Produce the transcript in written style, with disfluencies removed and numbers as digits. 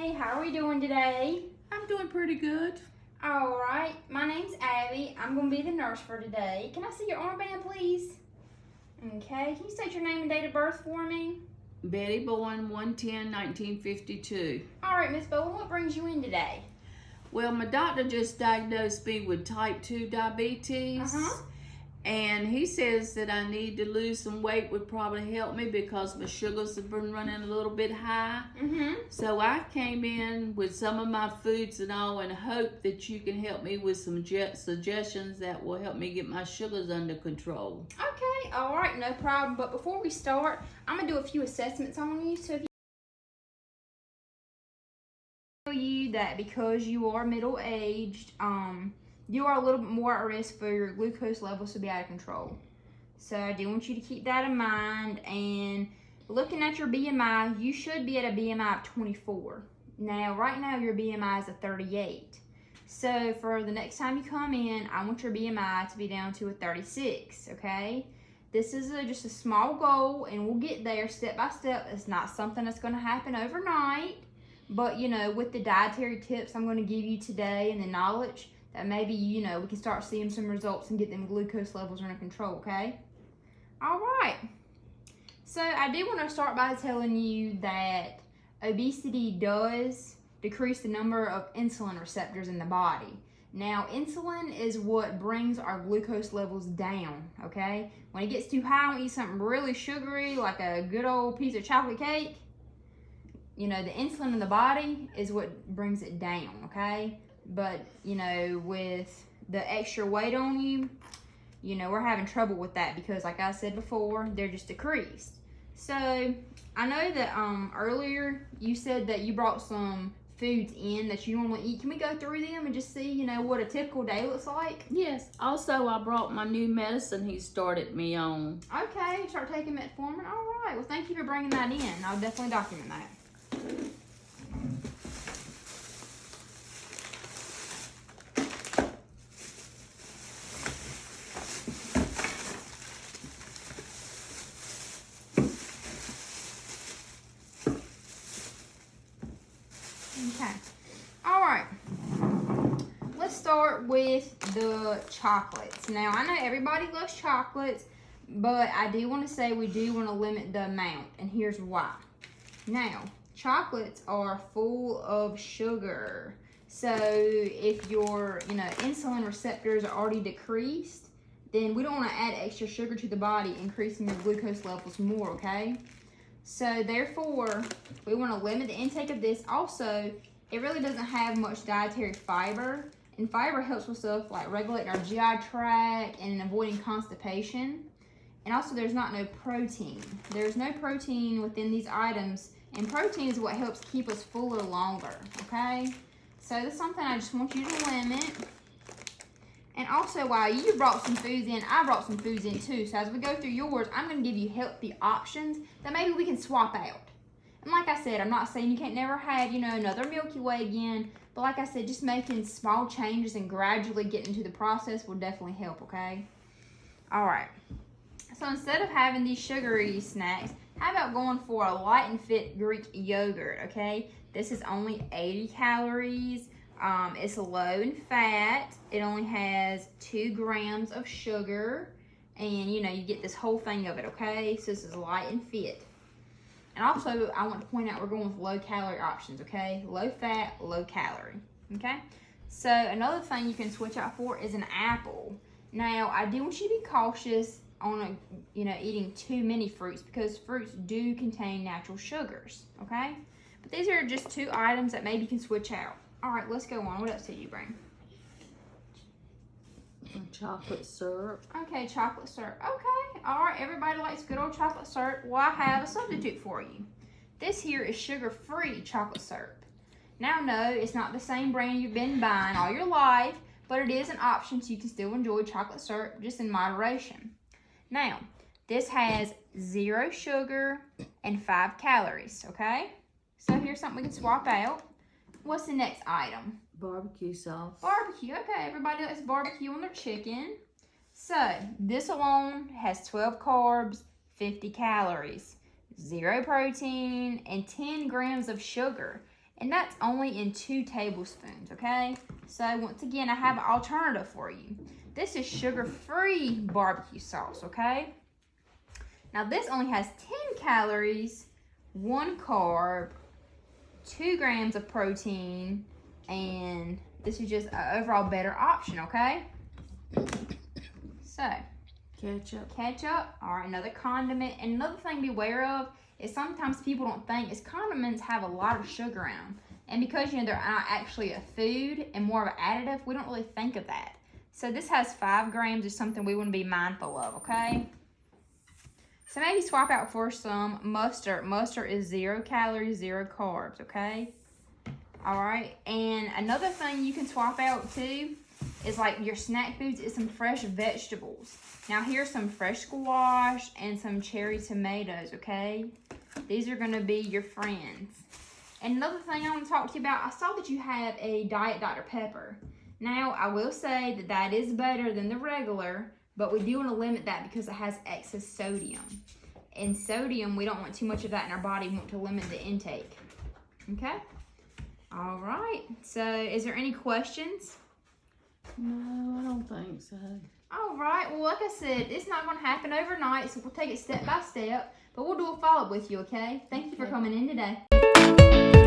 Hey, how are we doing today? I'm doing pretty good. All right, my name's Abby. I'm going to be the nurse for today. Can I see your armband, please? Okay, can you state your name and date of birth for me? Betty Bowen, 110-1952. All right, Miss Bowen, what brings you in today? Well, my doctor just diagnosed me with type 2 diabetes. And he says that I need to lose some weight would probably help me because my sugars have been running a little bit high. So I came in with some of my foods and all and hope that you can help me with some suggestions that will help me get my sugars under control. Okay, all right, no problem. But before we start, I'm going to do a few assessments on you. So if you tell you that because you are middle-aged, you are a little bit more at risk for your glucose levels to be out of control. So I do want you to keep that in mind. And looking at your BMI, you should be at a BMI of 24. Now, right now, your BMI is a 38. So for the next time you come in, I want your BMI to be down to a 36, okay? This is just a small goal, and we'll get there step by step. It's not something that's going to happen overnight. But, you know, with the dietary tips I'm going to give you today and the knowledge, that maybe, you know, we can start seeing some results and get them glucose levels under control, okay? All right. So I do want to start by telling you that obesity does decrease the number of insulin receptors in the body. Now, insulin is what brings our glucose levels down, okay? When it gets too high, when you eat something really sugary, like a good old piece of chocolate cake, you know, the insulin in the body is what brings it down, okay? But, you know, with the extra weight on you, you know, we're having trouble with that because, like I said before, they're just decreased. So, I know that earlier you said that you brought some foods in that you normally eat. Can we go through them and just see, you know, what a typical day looks like? Yes. Also, I brought my new medicine he started me on. Okay, start taking metformin. All right. Well, thank you for bringing that in. I'll definitely document that. Okay. All right. Let's start with the chocolates. Now, I know everybody loves chocolates, but I do want to say we do want to limit the amount, and here's why. Now, chocolates are full of sugar. So, if your, you know, insulin receptors are already decreased, then we don't want to add extra sugar to the body, increasing your glucose levels more, okay? So therefore, we want to limit the intake of this. Also, it really doesn't have much dietary fiber. And fiber helps with stuff like regulating our GI tract and avoiding constipation. And also, there's no protein. There's no protein within these items. And protein is what helps keep us fuller longer, okay? So that's something I just want you to limit. And also, while you brought some foods in, I brought some foods in too. So as we go through yours, I'm going to give you healthy options that maybe we can swap out. And like I said, I'm not saying you can't never have, you know, another Milky Way again. But like I said, just making small changes and gradually getting into the process will definitely help, okay? All right. So instead of having these sugary snacks, how about going for a light and fit Greek yogurt, okay? This is only 80 calories. It's low in fat. It only has 2 grams of sugar. And, you know, you get this whole thing of it, okay? So this is light and fit. And also, I want to point out we're going with low-calorie options, okay? Low fat, low calorie, okay? So another thing you can switch out for is an apple. Now, I do want you to be cautious on, you know, eating too many fruits because fruits do contain natural sugars, okay? But these are just 2 items that maybe you can switch out. All right, let's go on. What else did you bring? Chocolate syrup. Okay, chocolate syrup. Okay, all right. Everybody likes good old chocolate syrup. Well, I have a substitute for you. This here is sugar-free chocolate syrup. Now, no, it's not the same brand you've been buying all your life, but it is an option so you can still enjoy chocolate syrup just in moderation. Now, this has 0 sugar and 5 calories, okay? So here's something we can swap out. What's the next item? Barbecue sauce. Barbecue. Okay, everybody likes barbecue on their chicken. So, this alone has 12 carbs, 50 calories, 0 protein, and 10 grams of sugar. and that's only in 2 tablespoons, okay? So once again, I have an alternative for you. This is sugar-free barbecue sauce, okay? Now this only has 10 calories, 1 carb, 2 grams of protein, and this is just an overall better option, okay? So, ketchup, all right, another condiment. And another thing to be aware of is sometimes people don't think is condiments have a lot of sugar in them. And because, you know, they're not actually a food and more of an additive, we don't really think of that. So this has 5 grams is something we want to be mindful of, okay? So maybe swap out for some mustard. Mustard is 0 calories, 0 carbs, okay? All right, and another thing you can swap out too is like your snack foods is some fresh vegetables. Now here's some fresh squash and some cherry tomatoes, okay? These are gonna be your friends. And another thing I want to talk to you about, I saw that you have a Diet Dr. Pepper. Now, I will say that that is better than the regular, but we do want to limit that because it has excess sodium. And sodium, we don't want too much of that in our body. We want to limit the intake. Okay? All right. So, is there any questions? No, I don't think so. All right. Well, like I said, it's not going to happen overnight, so we'll take it step by step. But we'll do a follow-up with you, okay? Thank you for coming in today.